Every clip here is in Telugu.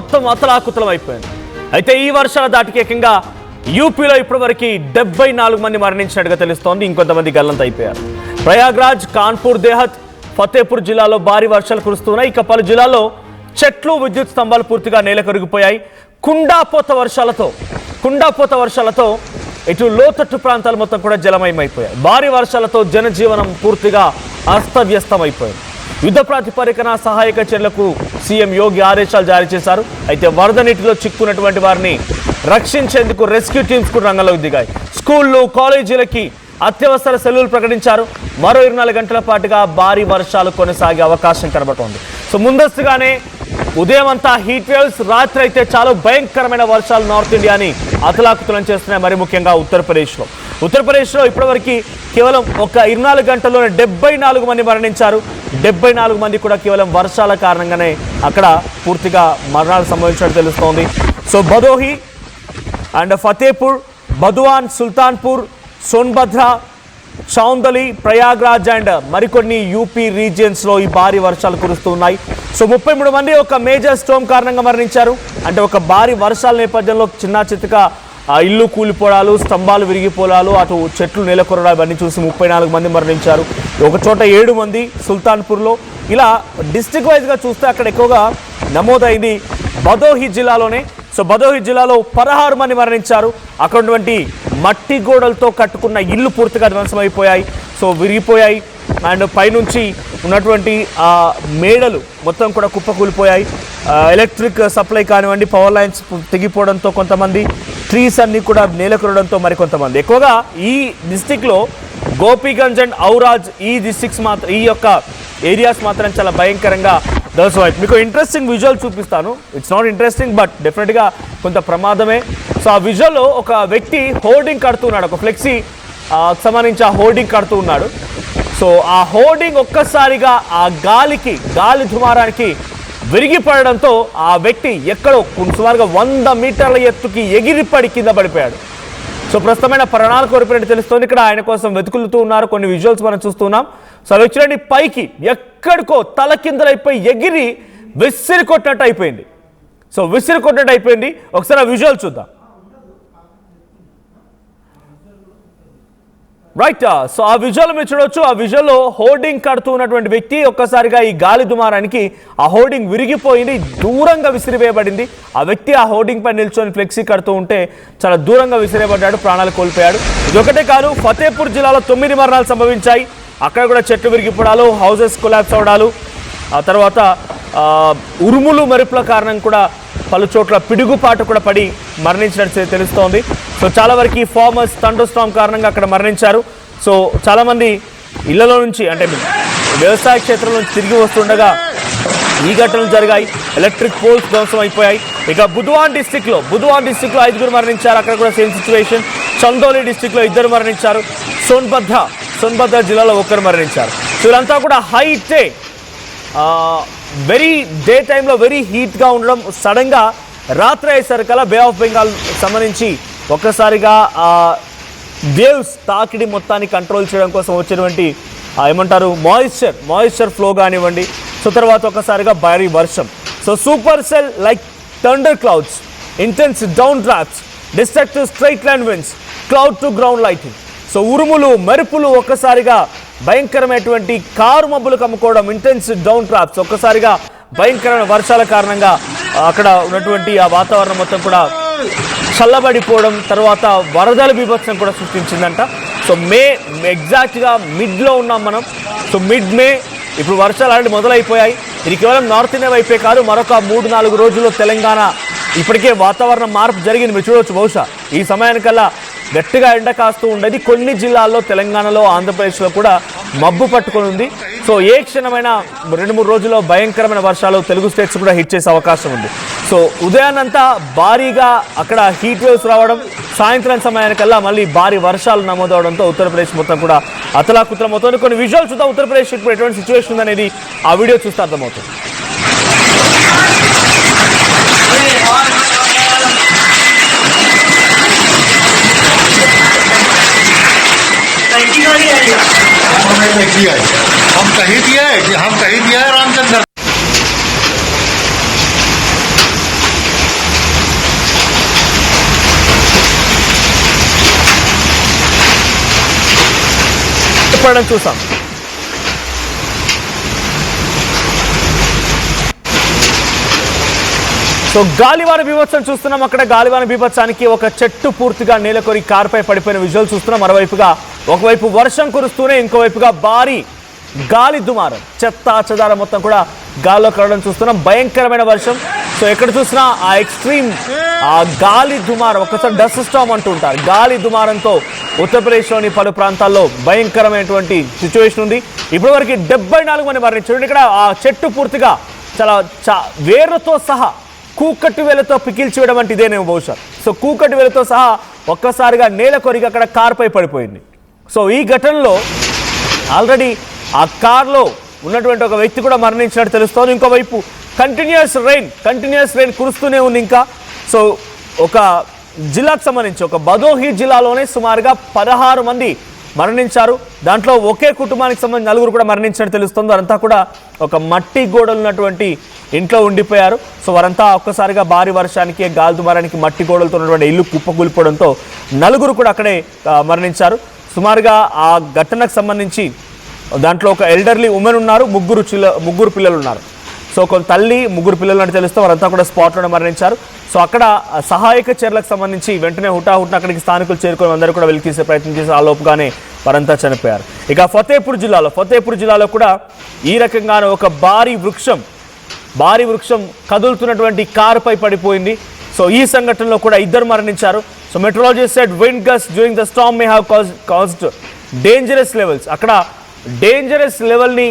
మొత్తం అతలాకుతలం అయిపోయింది. అయితే ఈ వర్షాల దాటికి ఏకంగా యూపీలో ఇప్పటివరకు 74 మంది మరణించినట్టుగా తెలుస్తోంది. ఇంకొంతమంది గల్లంత అయిపోయారు. ప్రయాగ్రాజ్, కాన్పూర్, దేహత్, ఫతేపూర్ జిల్లాలో భారీ వర్షాలు కురుస్తున్నాయి. ఇక పలు జిల్లాల్లో చెట్లు, విద్యుత్ స్తంభాలు పూర్తిగా నేల కరిగిపోయాయి. కుండాపోత వర్షాలతో ఇటు లోతట్టు ప్రాంతాలు మొత్తం కూడా జలమయమైపోయాయి. భారీ వర్షాలతో జనజీవనం పూర్తిగా అస్తవ్యస్తమైపోయింది. యుద్ధ ప్రాతిపదికన సహాయక చర్యలకు సీఎం యోగి ఆదేశాలు జారీ చేశారు. అయితే వరద నీటిలో చిక్కున్నటువంటి వారిని రక్షించేందుకు రెస్క్యూ టీమ్స్ కూడా రంగంలోకి దిగాయి. స్కూళ్లు, కాలేజీలకి అత్యవసర సెలవులు ప్రకటించారు. మరో 24 గంటల పాటుగా భారీ వర్షాలు కొనసాగే అవకాశం కనబడుతోంది. సో ముందస్తుగానే ఉదయం అంతా హీట్ వేవ్స్, రాత్రి అయితే చాలా భయంకరమైన వర్షాలు నార్త్ ఇండియాని అతలాకుతలం చేస్తున్నాయి. మరి ముఖ్యంగా ఉత్తరప్రదేశ్లో ఇప్పటివరకు కేవలం ఒక 24 గంటల్లోనే 74 మంది మరణించారు. 74 మంది కూడా కేవలం వర్షాల కారణంగానే అక్కడ పూర్తిగా మరణాలు సంభవించినట్టు తెలుస్తోంది. So Bhadohi and Fatehpur, Budaun, Sultanpur, Sonbhadra, Chandauli, Prayagraj and మరికొన్ని యూపీ రీజియన్స్లో ఈ భారీ వర్షాలు కురుస్తున్నాయి. సో 33 మంది ఒక మేజర్ స్టోమ్ కారణంగా మరణించారు. అంటే ఒక భారీ వర్షాల నేపథ్యంలో చిన్న చితక ఇల్లు కూలిపోవడాలు, స్తంభాలు విరిగిపోవడాలు, అటు చెట్లు నేలకొరడాలు ఇవన్నీ చూసి 34 మంది మరణించారు. ఒక చోట 7 మంది సుల్తాన్పూర్లో. ఇలా డిస్ట్రిక్ట్ వైజ్గా చూస్తే అక్కడ ఎక్కువగా నమోదైంది భదోహి జిల్లాలోనే. సో భదోహి జిల్లాలో 16 మంది మరణించారు. అక్కడ ఉన్నటువంటి మట్టి గోడలతో కట్టుకున్న ఇల్లు పూర్తిగా ధ్వంసమైపోయాయి. సో విరిగిపోయాయి. అండ్ పైనుంచి ఉన్నటువంటి మేడలు మొత్తం కూడా కుప్పకూలిపోయాయి. ఎలక్ట్రిక్ సప్లై కానివ్వండి, పవర్ లైన్స్ తెగిపోవడంతో కొంతమంది, ట్రీస్ అన్నీ కూడా నేలకొరడంతో మరికొంతమంది. ఎక్కువగా ఈ డిస్టిక్లో గోపీగంజ్ అండ్ ఔరాజ్ ఈ డిస్టిక్స్ మాత్రం, ఈ యొక్క ఏరియాస్ మాత్రం చాలా భయంకరంగా ధ్వంసమైంది. మీకు ఇంట్రెస్టింగ్ విజువల్ చూపిస్తాను. ఇట్స్ నాట్ ఇంట్రెస్టింగ్ బట్ డెఫినెట్గా కొంత ప్రమాదమే. సో ఆ విజువల్లో ఒక వ్యక్తి హోర్డింగ్ కడుతున్నాడు, ఒక ఫ్లెక్సీ సంబంధించి ఆ హోర్డింగ్ కడుతూ ఉన్నాడు. సో ఆ హోర్డింగ్ ఒక్కసారిగా ఆ గాలి దుమారానికి విరిగిపడడంతో ఆ వ్యక్తి ఎక్కడో సుమారుగా 100 మీటర్ల ఎత్తుకి ఎగిరిపడి కింద పడిపోయాడు. సో ప్రస్తుతమైన ప్రాణాలు కోల్పోయినట్టు తెలుస్తోంది. ఇక్కడ ఆయన కోసం వెతుకులుతూ ఉన్నారు. కొన్ని విజువల్స్ మనం చూస్తున్నాం. సో అవి చూడండి, పైకి ఎక్కడికో తల కిందలైపోయి ఎగిరి విసిరి కొట్టినట్టు అయిపోయింది. ఒకసారి ఆ విజువల్ చూద్దాం. రైట్. సో ఆ విజువల్ మీరు చూడవచ్చు. ఆ విజువల్లో హోర్డింగ్ కడుతూ ఉన్నటువంటి వ్యక్తి ఒక్కసారిగా ఈ గాలి దుమారానికి ఆ హోర్డింగ్ విరిగిపోయింది, దూరంగా విసిరివేయబడింది. ఆ వ్యక్తి ఆ హోర్డింగ్ పై నిల్చొని ఫ్లెక్సీ కడుతూ ఉంటే చాలా దూరంగా విసిరేయబడ్డాడు, ప్రాణాలు కోల్పోయాడు. ఇది ఒకటే కాదు, ఫతేపూర్ జిల్లాలో 9 మరణాలు సంభవించాయి. అక్కడ కూడా చెట్లు విరిగిపోవడాలు, హౌసెస్ కొలాప్స్ అవడాలు, ఆ తర్వాత ఉరుములు మెరుపుల కారణం కూడా పలు చోట్ల పిడుగుపాటు కూడా పడి మరణించినట్టు తెలుస్తోంది. సో చాలా వరకు ఫార్మర్స్ థండర్ స్టార్మ్ కారణంగా అక్కడ మరణించారు. సో చాలామంది ఇళ్లలో నుంచి, అంటే వ్యవసాయ క్షేత్రం నుంచి తిరిగి వస్తుండగా ఈ ఘటనలు జరిగాయి. ఎలక్ట్రిక్ పోల్స్ ధ్వంసం అయిపోయాయి. ఇక బుధవాన్ డిస్టిక్లో 5 మరణించారు. అక్కడ కూడా సేమ్ సిచ్యువేషన్. చందోలి డిస్టిక్లో 2 మరణించారు. సోన్భద్ర జిల్లాలో 1 మరణించారు. సో వీళ్ళంతా కూడా హైటే డే టైంలో వెరీ హీట్గా ఉండడం, సడన్గా రాత్రి అయ్యేసరికల్లా బే ఆఫ్ బెంగాల్ సంబంధించి ఒక్కసారిగా వేవ్స్ తాకిడి మొత్తాన్ని కంట్రోల్ చేయడం కోసం వచ్చినటువంటి ఏమంటారు మాయిశ్చర్ ఫ్లో కానివ్వండి. సో తర్వాత ఒక్కసారిగా భారీ వర్షం. So super cell like thunder clouds, intense down drafts, destructive straight line winds, cloud to ground lighting. So ఉరుములు మెరుపులు, ఒక్కసారిగా భయంకరమైనటువంటి కారు మబ్బులు కమ్ముకోవడం, ఇంటెన్స్ డౌన్ డ్రాఫ్ట్స్, ఒక్కసారిగా భయంకరమైన వర్షాల కారణంగా అక్కడ ఉన్నటువంటి ఆ వాతావరణం మొత్తం కూడా చల్లబడిపోవడం, తర్వాత వరదల బీభత్సం కూడా సృష్టించిందంట. సో ఎగ్జాక్ట్గా మిడ్లో ఉన్నాం మనం. సో మిడ్ మే ఇప్పుడు వర్షాలు అలాంటి మొదలైపోయాయి. ఇది కేవలం నార్త్ ఇండియా వైపే కాదు, మరొక 3-4 రోజుల్లో తెలంగాణ ఇప్పటికే వాతావరణ మార్పు జరిగింది. మీరు చూడవచ్చు, బహుశా ఈ సమయానికల్లా గట్టిగా ఎండ కాస్తూ ఉండేది. కొన్ని జిల్లాల్లో తెలంగాణలో, ఆంధ్రప్రదేశ్లో కూడా మబ్బు పట్టుకొని ఉంది. సో ఏ క్షణమైనా 2-3 రోజుల్లో భయంకరమైన వర్షాలు తెలుగు స్టేట్స్ కూడా హిట్ చేసే అవకాశం ఉంది. సో ఉదయాన్నంతా భారీగా అక్కడ హీట్ వేవ్స్ రావడం, సాయంత్రం సమయానికల్లా మళ్ళీ భారీ వర్షాలు నమోదవడంతో ఉత్తరప్రదేశ్ మొత్తం కూడా అతలాకుతలం అవుతుంది. కొన్ని విజువల్స్ చూద్దాం. ఉత్తరప్రదేశ్ ఇప్పుడు ఎటువంటి సిచ్యువేషన్ ఉందనేది ఆ వీడియో చూస్తే అర్థమవుతుంది. हम कहीं दिया है रामचंद्र। పడడం చూసాం. సో గాలివాన బీభత్సం చూస్తున్నాం. అక్కడ గాలివాన బీభత్సానికి ఒక చెట్టు పూర్తిగా నేలకొరి కారుపై పడిపోయిన విజువల్ చూస్తున్నాం. మరోవైపుగా ఒకవైపు వర్షం కురుస్తూనే ఇంకోవైపుగా భారీ గాలి దుమారం, చెత్త చెదారం మొత్తం కూడా గాల్లో కలవడం చూస్తున్నాం. భయంకరమైన వర్షం. సో ఎక్కడ చూసినా ఆ ఎక్స్ట్రీమ్ ఆ గాలి దుమారం, ఒకసారి డస్ట్ స్టామ్ అంటూ ఉంటారు. గాలి దుమారంతో ఉత్తరప్రదేశ్లోని పలు ప్రాంతాల్లో భయంకరమైనటువంటి సిచ్యువేషన్ ఉంది. ఇప్పటివరకు 74 మంది మరణించారు. ఇక్కడ ఆ చెట్టు పూర్తిగా చాలా వేర్లతో సహా కూకట్టు వేలతో పికిల్చి వేయడం అంటే ఇదేనేమో బహుశా. సో కూకట్టు వేలతో సహా ఒక్కసారిగా నేల కొరిగి అక్కడ కారుపై పడిపోయింది. సో ఈ ఘటనలో ఆల్రెడీ ఆ కార్లో ఉన్నటువంటి ఒక వ్యక్తి కూడా మరణించినట్టు తెలుస్తోంది. ఇంకోవైపు కంటిన్యూస్ రెయిన్ కురుస్తూనే ఉంది. ఇంకా సో ఒక జిల్లాకు సంబంధించి ఒక భదోహి జిల్లాలోనే సుమారుగా 16 మంది మరణించారు. దాంట్లో ఒకే కుటుంబానికి సంబంధించి 4 కూడా మరణించినట్టు తెలుస్తుంది. వారంతా కూడా ఒక మట్టి గోడలు ఉన్నటువంటి ఇంట్లో ఉండిపోయారు. సో వారంతా ఒక్కసారిగా భారీ వర్షానికి గాలి దుమారానికి మట్టి గోడలతో ఉన్నటువంటి ఇల్లు కుప్పకూలిపోవడంతో 4 కూడా అక్కడే మరణించారు. సుమారుగా ఆ ఘటనకు సంబంధించి దాంట్లో ఒక ఎల్డర్లీ ఉమెన్ ఉన్నారు, ముగ్గురు పిల్లలు ఉన్నారు. సో కొంత తల్లి 3 పిల్లలు అని తెలుస్తూ వారంతా కూడా స్పాట్లోనే మరణించారు. సో అక్కడ సహాయక చర్యలకు సంబంధించి వెంటనే హుటాహుటిన అక్కడికి స్థానికులు చేరుకొని అందరూ కూడా వెలికి తీసే ప్రయత్నం చేసి ఆ లోపుగానే వారంతా చనిపోయారు. ఇక ఫతేపూర్ జిల్లాలో కూడా ఈ రకంగానే ఒక భారీ వృక్షం కదులుతున్నటువంటి కారుపై పడిపోయింది. సో ఈ సంఘటనలో కూడా 2 మరణించారు. So metrologist said wind gust during the storm may have caused dangerous levels. అక్కడ డేంజరస్ లెవెల్ని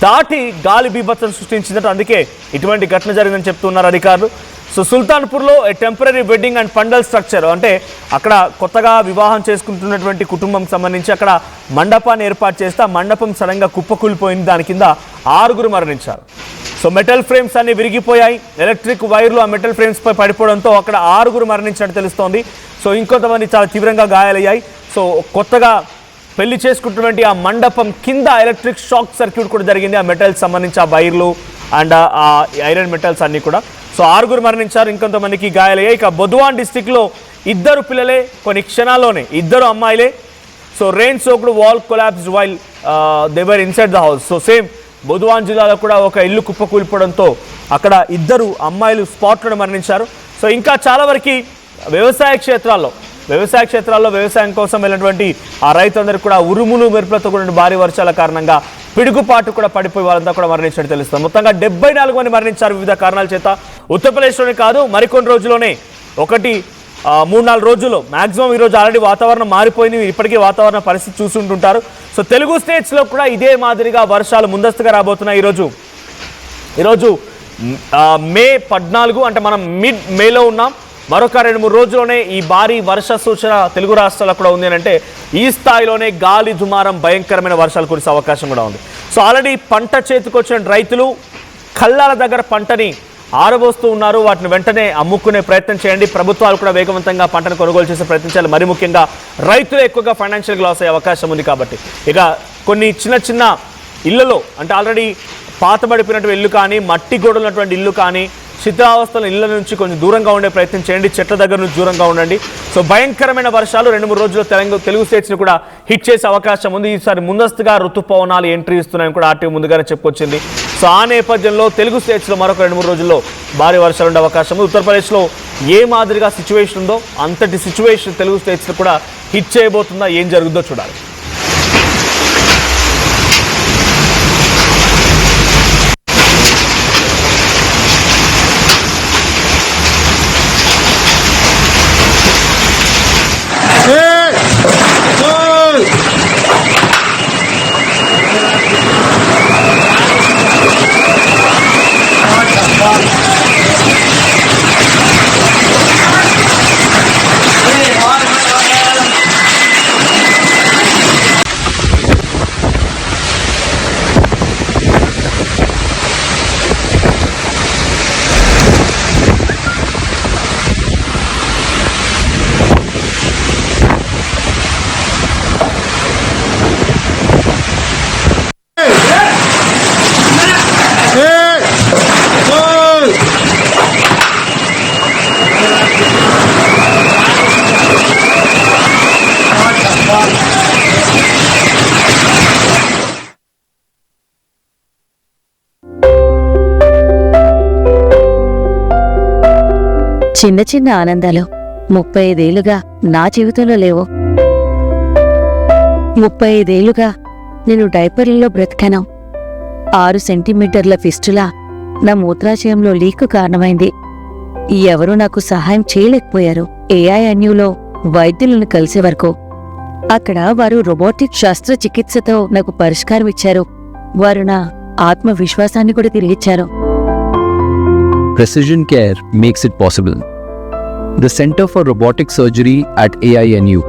దాటి గాలి బీభత్సం సృష్టించిందట. అందుకే ఇటువంటి ఘటన జరిగిందని చెప్తున్నారు అధికారులు. సో సుల్తాన్పూర్లో temporary wedding and pandal structure, అంటే అక్కడ కొత్తగా వివాహం చేసుకుంటున్నటువంటి కుటుంబం సంబంధించి అక్కడ మండపాన్ని ఏర్పాటు చేస్తే ఆ మండపం సడన్గా కుప్పకూలిపోయింది. దాని కింద 6 మరణించారు. సో మెటల్ ఫ్రేమ్స్ అన్ని విరిగిపోయాయి. ఎలక్ట్రిక్ వైర్లు ఆ మెటల్ ఫ్రేమ్స్ పై పడిపోవడంతో అక్కడ 6 మరణించినట్టు తెలుస్తోంది. సో ఇంకొంతమంది చాలా తీవ్రంగా గాయాలయ్యాయి. సో కొత్తగా పెళ్లి చేసుకుంటున్నటువంటి ఆ మండపం కింద ఎలక్ట్రిక్ షాక్ సర్క్యూట్ కూడా జరిగింది. ఆ మెటల్స్ సంబంధించి ఆ వైర్లు అండ్ ఆ ఐరన్ మెటల్స్ అన్నీ కూడా. సో 6 మరణించారు, ఇంకొంతమందికి గాయాలయ్యాయి. ఇక బుద్వాన్ డిస్టిక్లో 2 పిల్లలే, కొన్ని క్షణాల్లోనే 2 అమ్మాయిలే. So rain soaked wall collapsed while they were inside the house. So same Budaun జిల్లాలో కూడా ఒక ఇల్లు కుప్పకూలిపోవడంతో అక్కడ 2 అమ్మాయిలు స్పాట్లో మరణించారు. సో ఇంకా చాలా వరకు వ్యవసాయ క్షేత్రాల్లో వ్యవసాయం కోసం వెళ్ళినటువంటి ఆ రైతులందరూ కూడా ఉరుములు మెరుపులతో కూడిన భారీ వర్షాల కారణంగా పిడుగుపాటు కూడా పడిపోయి వాళ్ళంతా కూడా మరణించినట్టు తెలుస్తుంది. మొత్తంగా 74 మంది మరణించారు వివిధ కారణాల చేత. ఉత్తరప్రదేశ్లోనే కాదు, మరికొన్ని రోజుల్లోనే 3-4 రోజుల్లో మ్యాక్సిమం ఈరోజు ఆల్రెడీ వాతావరణం మారిపోయింది. ఇప్పటికీ వాతావరణ పరిస్థితి చూస్తుంటుంటారు. సో తెలుగు స్టేట్స్లో కూడా ఇదే మాదిరిగా వర్షాలు ముందస్తుగా రాబోతున్నాయి. ఈరోజు మే 14, అంటే మనం మిడ్ మేలో ఉన్నాం. మరొక 2-3 రోజుల్లోనే ఈ భారీ వర్ష సూచన తెలుగు రాష్ట్రాలకు కూడా ఉంది. అంటే ఈ స్థాయిలోనే గాలి దుమారం భయంకరమైన వర్షాలు కురిసే అవకాశం కూడా ఉంది. సో ఆల్రెడీ పంట చేతికొచ్చిన రైతులు కళ్ళాల దగ్గర పంటని ఆరబోస్తూ ఉన్నారు. వాటిని వెంటనే అమ్ముకునే ప్రయత్నం చేయండి. ప్రభుత్వాలు కూడా వేగవంతంగా పంటను కొనుగోలు చేసే ప్రయత్నం చేయాలి. మరి ముఖ్యంగా రైతులు ఎక్కువగా ఫైనాన్షియల్గా లాస్ అయ్యే అవకాశం ఉంది. కాబట్టి ఇక కొన్ని చిన్న ఇళ్లలో, అంటే ఆల్రెడీ పాతబడిపోయినటువంటి ఇల్లు కానీ, మట్టి గోడలు ఉన్నటువంటి ఇల్లు కానీ, శిథిలావస్థల ఇళ్ల నుంచి కొంచెం దూరంగా ఉండే ప్రయత్నం చేయండి. చెట్ల దగ్గర నుంచి దూరంగా ఉండండి. సో భయంకరమైన వర్షాలు 2-3 రోజుల్లో తెలుగు స్టేట్స్ని కూడా హిట్ చేసే అవకాశం ఉంది. ఈసారి ముందస్తుగా ఋతుపవనాలు ఎంట్రీ ఇస్తున్నాయని కూడా ఆర్టీఓ ముందుగానే చెప్పుకొచ్చింది. సో ఆ నేపథ్యంలో తెలుగు స్టేట్స్లో మరొక 2-3 రోజుల్లో భారీ వర్షాలు ఉండే అవకాశం ఉంది. ఉత్తరప్రదేశ్లో ఏ మాదిరిగా సిచ్యువేషన్ ఉందో అంతటి సిచ్యువేషన్ తెలుగు స్టేట్స్లో కూడా హిట్ చేయబోతుందా, ఏం జరుగుతుందో చూడాలి. చిన్న చిన్న ఆనందాలు 35 ఏళ్లుగా నా జీవితంలో లేవు. 35 ఏళ్లుగా నేను డైపర్లలో బ్రతికాను. 6 సెంటీమీటర్ల ఫిస్టులా నా మూత్రాశయంలో లీకు కారణమైంది. ఎవరూ నాకు సహాయం చేయలేకపోయారు. AINUలో వైద్యులను కలిసే వరకు. అక్కడ వారు రోబోటిక్ శస్త్రచికిత్సతో నాకు పరిష్కారం ఇచ్చారు. వారు నా ఆత్మవిశ్వాసాన్ని కూడా తిరిగిచ్చారు. Precision care makes it possible. The Center for Robotic Surgery at AINU